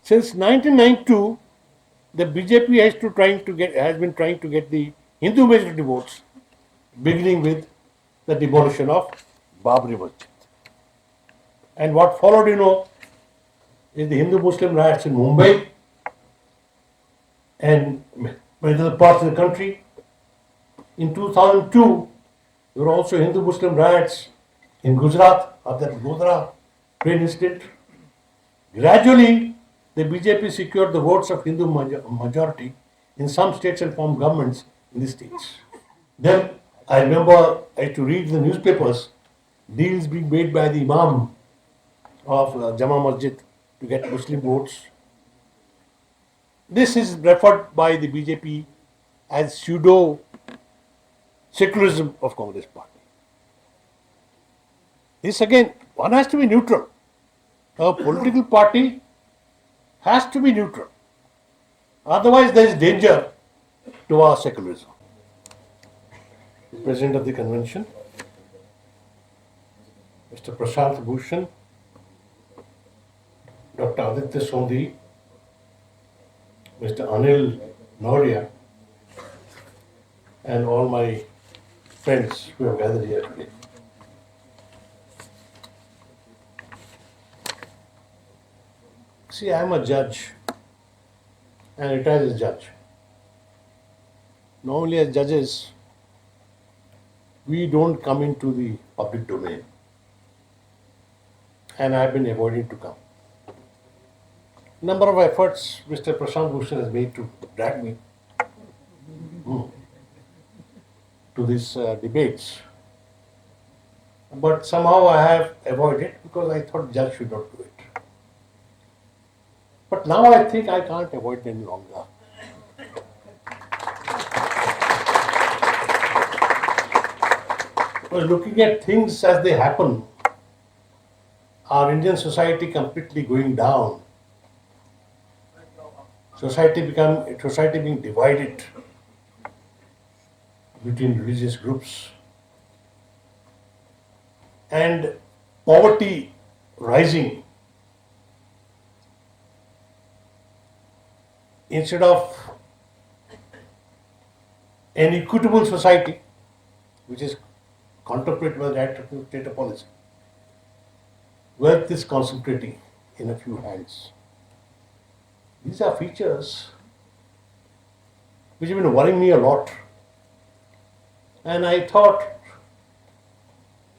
Since 1992, the BJP has been trying to get the Hindu majority votes, beginning with the demolition of Babri Masjid. And what followed, is the Hindu-Muslim riots in Mumbai and many other parts of the country. In 2002, there were also Hindu-Muslim riots in Gujarat after the Godhra train incident. Gradually, the BJP secured the votes of Hindu majority in some states and formed governments in the states. Then I remember I used to read in the newspapers deals being made by the Imam of Jama Masjid to get Muslim votes. This is referred by the BJP as pseudo secularism of Congress Party. This again, one has to be neutral. A political party has to be neutral. Otherwise, there is danger to our secularism. The President of the Convention, Mr. Prashant Bhushan, Dr. Aditya Sondhi, Mr. Anil Nauria, and all my friends who have gathered here today. See, I am a judge and retired as judge. Normally, as judges, we don't come into the public domain, and I have been avoiding to come. Number of efforts Mr. Prashant Bhushan has made to drag me to these debates, but somehow I have avoided because I thought judge should not do it. But now I think I can't avoid it any longer. Because looking at things as they happen, our Indian society completely going down, society being divided between religious groups, and poverty rising. Instead of an equitable society, which is contemplated by the Director of State Policy, wealth is concentrating in a few hands. These are features which have been worrying me a lot. And I thought,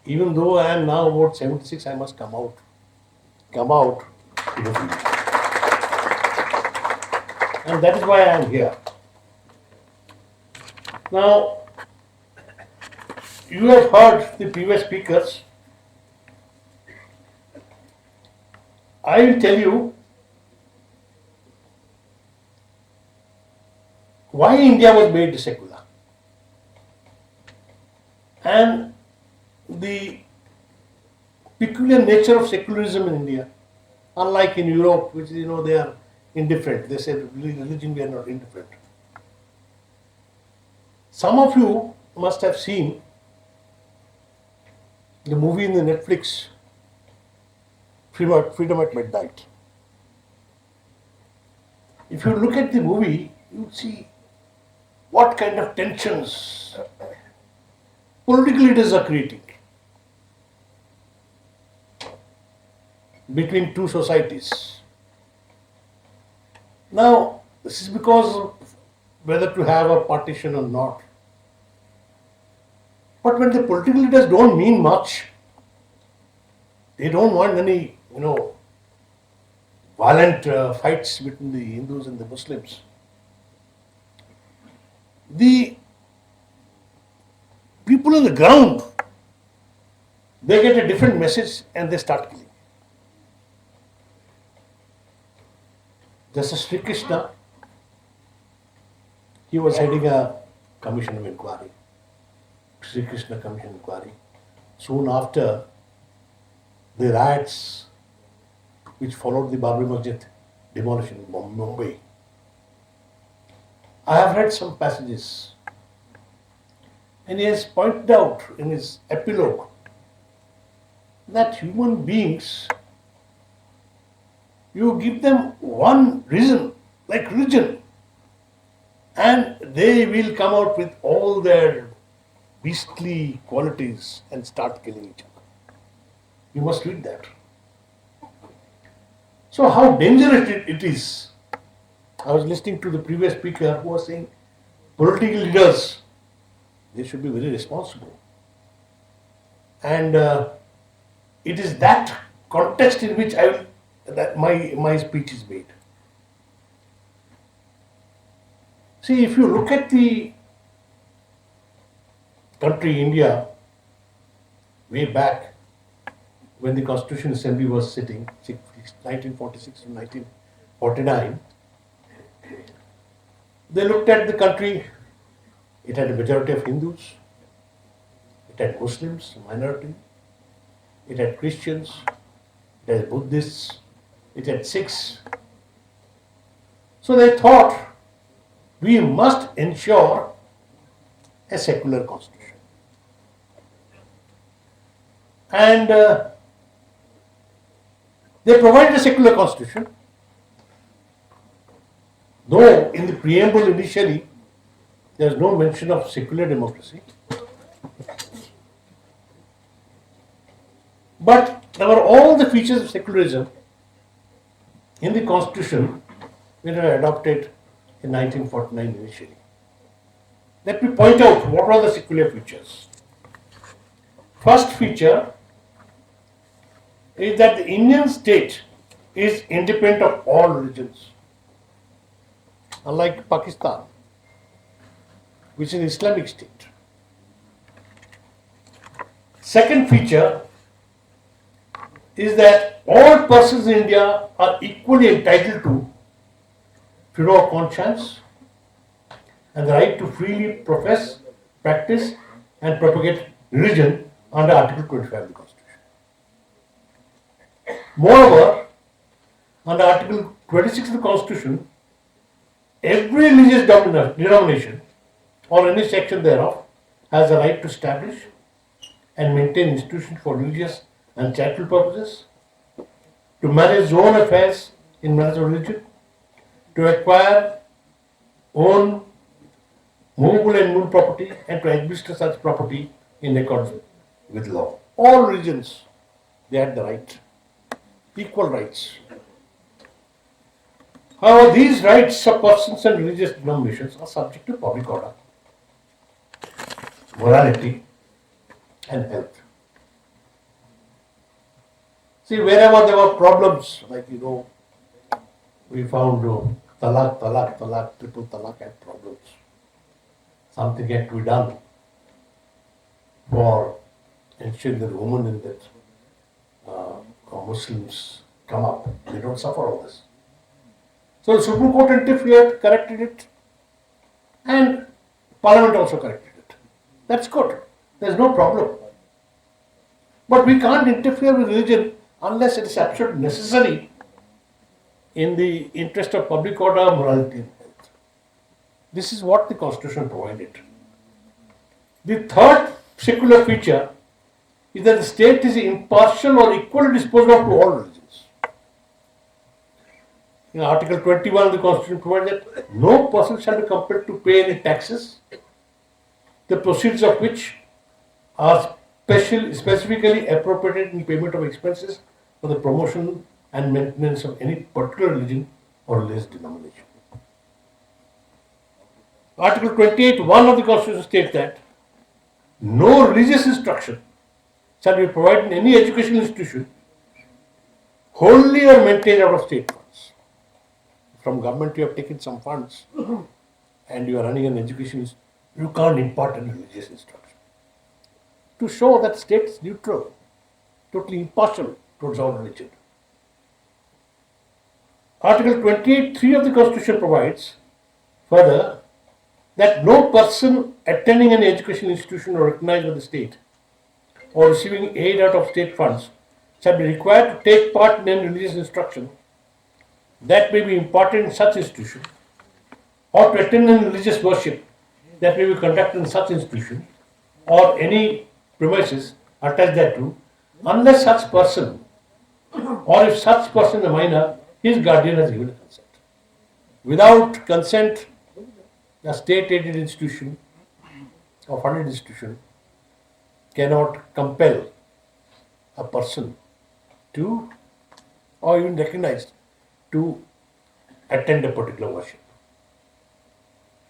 even though I am now about 76, I must come out to the field. And that is why I am here. Now, you have heard the previous speakers. I will tell you why India was made secular and the peculiar nature of secularism in India, unlike in Europe, which they are indifferent. They say religion, we are not indifferent. Some of you must have seen the movie in the Netflix, Freedom at Midnight. If you look at the movie, you see what kind of tensions political leaders are creating between two societies. Now, this is because of whether to have a partition or not. But when the political leaders don't mean much, they don't want any, violent fights between the Hindus and the Muslims. The people on the ground, they get a different message and they start killing. Justice Sri Krishna, he was heading a commission of inquiry, Sri Krishna Commission inquiry. Soon after the riots which followed the Babri Masjid demolition in Mumbai, I have read some passages, and he has pointed out in his epilogue that human beings, You give them one reason, like religion, and they will come out with all their beastly qualities and start killing each other. You must read that. So, how dangerous it is. I was listening to the previous speaker who was saying political leaders, they should be very responsible. And it is that context in which my speech is made. See, if you look at the country India way back when the Constitution Assembly was sitting, 1946 to 1949, they looked at the country. It had a majority of Hindus, it had Muslims, a minority, it had Christians, it had Buddhists, it had Sikhs. So they thought we must ensure a secular constitution. And they provided a secular constitution, though in the preamble initially there is no mention of secular democracy. But there were all the features of secularism in the constitution which were adopted in 1949 initially. Let me point out what are the secular features. First feature is that the Indian state is independent of all religions, unlike Pakistan, which is an Islamic state. Second feature is that all persons in India are equally entitled to freedom of conscience and the right to freely profess, practice, and propagate religion under Article 25 of the Constitution. Moreover, under Article 26 of the Constitution, every religious denomination or any section thereof has the right to establish and maintain institutions for religious and charitable purposes, to manage its own affairs in matters of religion, to acquire, own movable and movable property, and to administer such property in accordance with law. All religions, they had the right, equal rights. However, these rights of persons and religious denominations are subject to public order, morality, and health. See, wherever there were problems, like we found talaq, triple talaq had problems. Something had to be done for ensuring that women and that Muslims come up. They don't suffer all this. So the Supreme Court interfered, corrected it, and Parliament also corrected it. That's good. There's no problem. But we can't interfere with religion unless it is absolutely necessary in the interest of public order, morality, and health. This is what the Constitution provided. The third secular feature is that the state is impartial or equally disposed of to all religions. In Article 21 of the Constitution provides that no person shall be compelled to pay any taxes, the proceeds of which are specifically appropriated in payment of expenses for the promotion and maintenance of any particular religion or religious denomination. Article 28(1) of the Constitution states that no religious instruction shall be provided in any educational institution wholly or maintained out of state funds. From government you have taken some funds and you are running an education institution, you can't impart any religious instruction. To show that state is neutral, totally impartial towards all religion. Article 28(3) of the Constitution provides further that no person attending an educational institution or recognized by the state or receiving aid out of state funds shall be required to take part in any religious instruction that may be imparted in such institution or to attend in religious worship that may be conducted in such institution or any premises attached thereto, unless such person or if such person a minor his guardian has given consent. Without consent, a state-aided institution or funded institution cannot compel a person to, or even recognized, to attend a particular worship.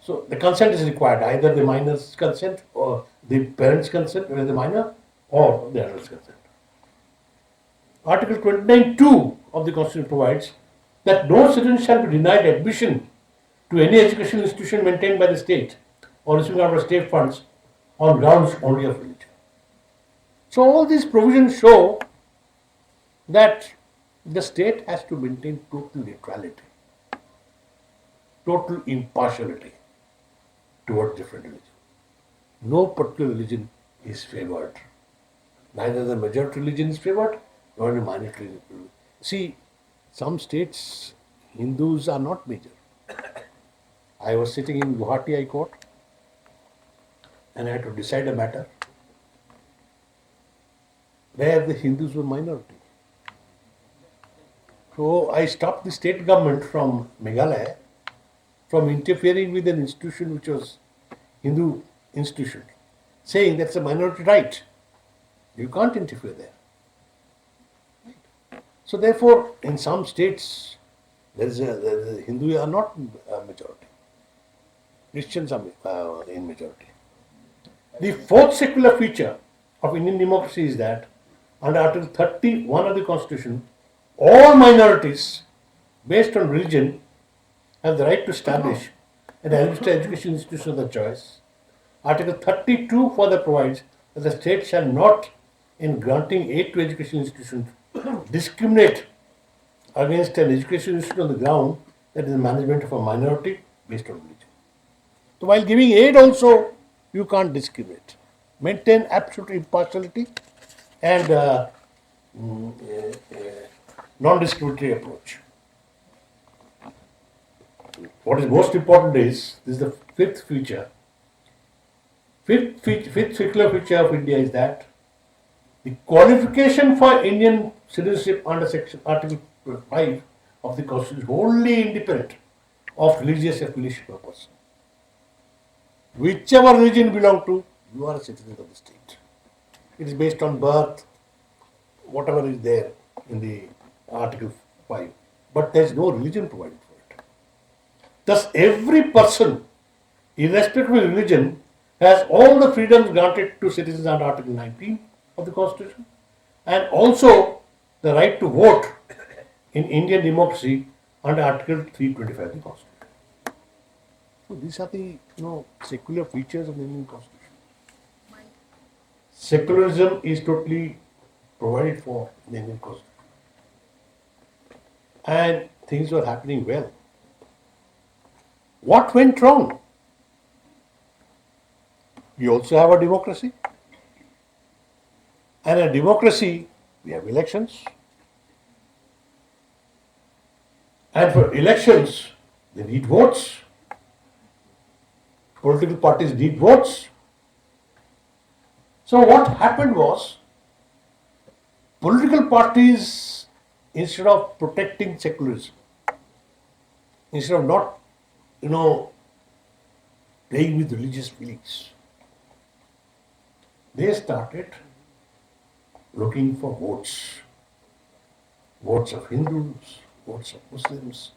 So the consent is required, either the minor's consent or the parent's consent, whether the minor or the adult's consent. Article 29(2) of the Constitution provides that no citizen shall be denied admission to any educational institution maintained by the state or receiving out of state funds on grounds only of religion. So all these provisions show that the state has to maintain total neutrality, total impartiality towards different religions. No particular religion is favored. Neither the majority religion is favored nor the minority religion. See, some states, Hindus are not major. I was sitting in Guwahati High Court and I had to decide a matter where the Hindus were minority. So I stopped the state government from Meghalaya from interfering with an institution which was Hindu institution, saying that's a minority right. You can't interfere there. So therefore, in some states, the Hindu are not a majority. Christians are in majority. The fourth secular feature of Indian democracy is that under Article 31 of the Constitution, all minorities based on religion have the right to establish and administer education institutions of their choice. Article 32 further provides that the state shall not, in granting aid to education institutions, discriminate against an education institution on the ground that is the management of a minority based on religion. So while giving aid also, you can't discriminate. Maintain absolute impartiality and non-discriminatory approach. What is most important is, this is the fifth feature. Fifth secular feature of India is that the qualification for Indian citizenship under Article 5 of the Constitution is wholly independent of religious affiliation of a person. Whichever religion you belong to, you are a citizen of the state. It is based on birth, whatever is there in the Article 5. But there is no religion provided for it. Thus, every person, irrespective of religion, has all the freedoms granted to citizens under Article 19 of the Constitution, and also the right to vote in Indian democracy under Article 325 of the Constitution. So these are the secular features of the Indian Constitution. Secularism is totally provided for in the Indian Constitution, and things were happening well. What went wrong? We also have a democracy. And in a democracy, we have elections. And for elections, they need votes. Political parties need votes. So what happened was, political parties, instead of protecting secularism, instead of not, playing with religious feelings, they started looking for votes. Votes of Hindus, votes of Muslims,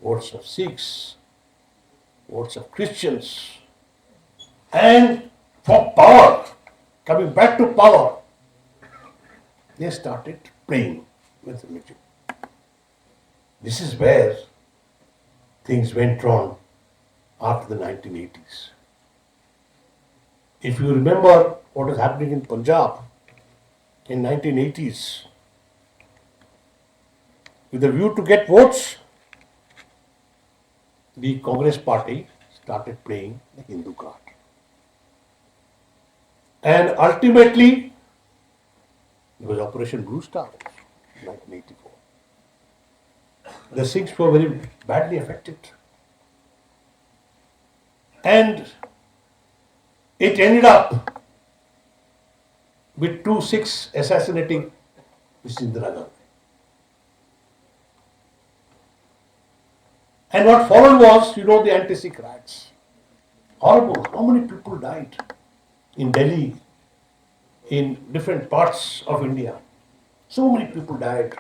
votes of Sikhs, votes of Christians. And for power, coming back to power, they started playing with religion. This is where things went wrong after the 1980s. If you remember what was happening in Punjab in 1980s, with a view to get votes, the Congress party started playing the Hindu card. And ultimately, there was Operation Blue Star in 1984. The Sikhs were very badly affected. And it ended up with 2 Sikhs assassinating Mrs. Indira Gandhi. And what followed was, the anti-Sikh riots. Horrible. How many people died in Delhi, in different parts of India? So many people died.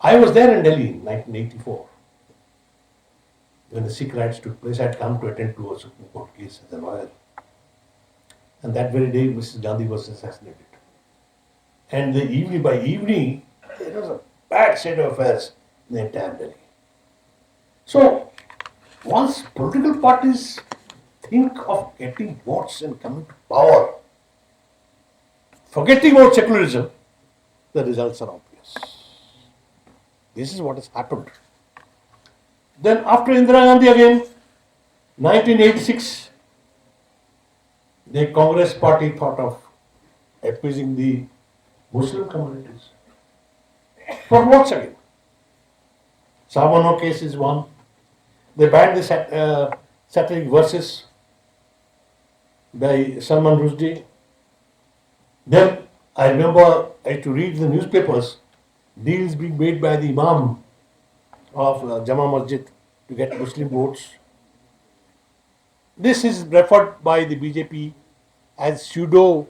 I was there in Delhi in 1984 when the Sikh riots took place. I had come to attend to a Supreme Court case as a lawyer. And that very day, Mrs. Gandhi was assassinated. And by evening, there was a bad state of affairs in the entire Delhi. So, once political parties think of getting votes and coming to power, forgetting about secularism, the results are obvious. This is what has happened. Then after Indira Gandhi again, 1986, the Congress party thought of appeasing the Muslim communities. For votes again. Savano case is one. They banned the satiric verses by Salman Rushdie. Then I remember I had to read the newspapers, deals being made by the Imam of Jama Masjid to get Muslim votes. This is referred by the BJP as pseudo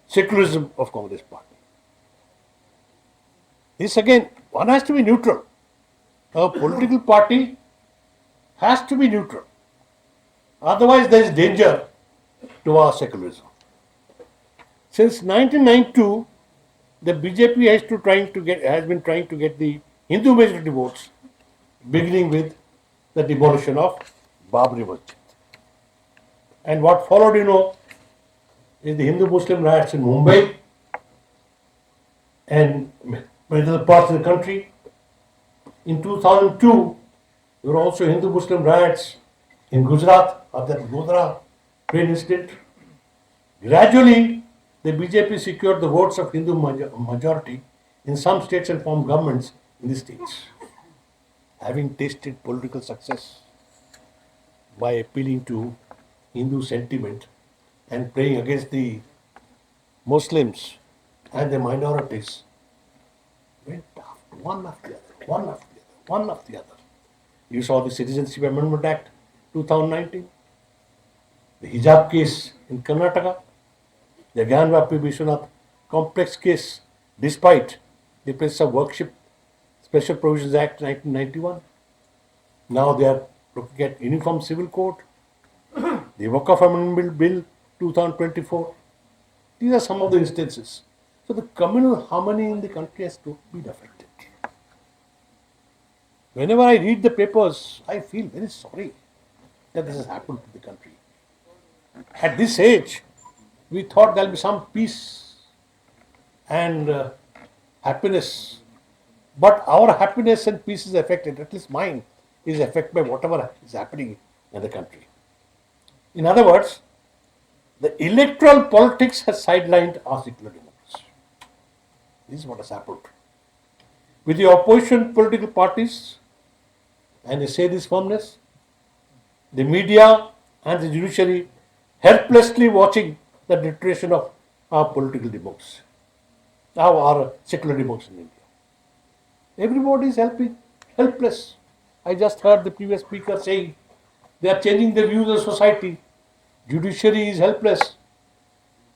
secularism of Congress party. This again, one has to be neutral. A political party has to be neutral. Otherwise, there is danger to our secularism. Since 1992, the BJP has been trying to get the Hindu majority votes, beginning with the demolition of Babri Masjid. And what followed, is the Hindu-Muslim riots in Mumbai and many other parts of the country. In 2002, there were also Hindu-Muslim riots in Gujarat after the Godhra train incident. Gradually, the BJP secured the votes of Hindu majority in some states and formed governments in the states. Having tasted political success by appealing to Hindu sentiment and playing against the Muslims and the minorities, went after one after the other, one after the other, one after the other. You saw the Citizenship Amendment Act 2019, the hijab case in Karnataka, the Gyanvapi Vishwanath complex case, despite the Place of Worship Special Provisions Act 1991. Now they are looking at Uniform Civil Code, the Waqf Amendment Bill 2024. These are some of the instances. So the communal harmony in the country has to be affected. Whenever I read the papers, I feel very sorry that this has happened to the country. At this age, we thought there will be some peace and happiness. But our happiness and peace is affected, at least mine is affected by whatever is happening in the country. In other words, the electoral politics has sidelined our secular democracy. This is what has happened. With the opposition political parties, and I say this firmness, the media and the judiciary helplessly watching the deterioration of our political democracy, our secular democracy in India. Everybody is helpless. I just heard the previous speaker saying they are changing the views of society. Judiciary is helpless.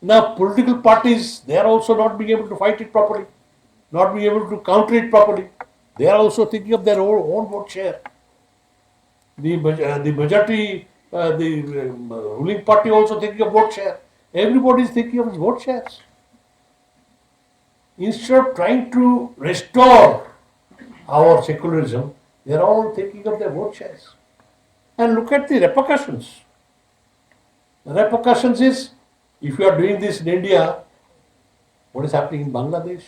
Now political parties, they are also not being able to fight it properly, not being able to counter it properly. They are also thinking of their own vote share. The majority, the ruling party also thinking of vote share. Everybody is thinking of his vote shares. Instead of trying to restore our secularism, they are all thinking of their vote shares. And look at the repercussions. The repercussions is, if you are doing this in India, what is happening in Bangladesh?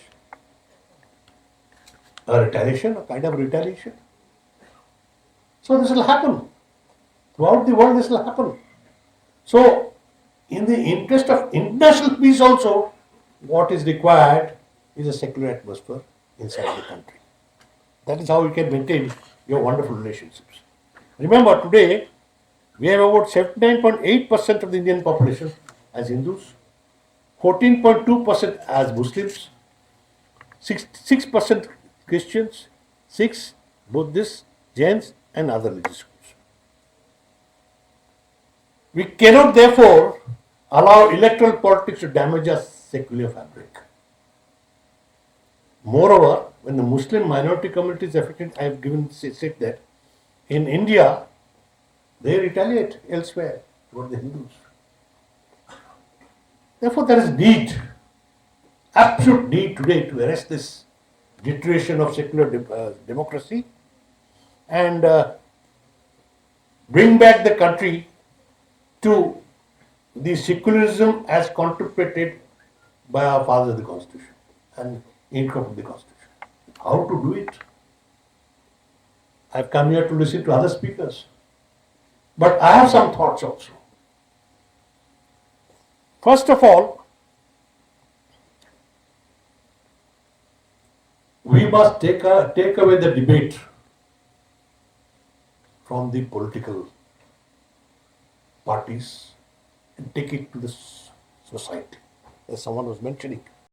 A retaliation, a kind of retaliation. So this will happen. Throughout the world this will happen. So, in the interest of international peace also, what is required is a secular atmosphere inside the country. That is how you can maintain your wonderful relationships. Remember, today we have about 79.8% of the Indian population as Hindus, 14.2% as Muslims, 6% Christians, 6 Buddhists, Jains, and other religious groups. We cannot therefore allow electoral politics to damage our secular fabric. Moreover, when the Muslim minority community is affected, I have said that in India they retaliate elsewhere toward the Hindus. Therefore, there is need, absolute need today to arrest this deterioration of secular democracy and bring back the country to the secularism as contemplated by our fathers of the Constitution and incorporate the Constitution. How to do it? I've come here to listen to other speakers. But I have some thoughts also. First of all, we must take away the debate from the political parties and take it to the society, as someone was mentioning.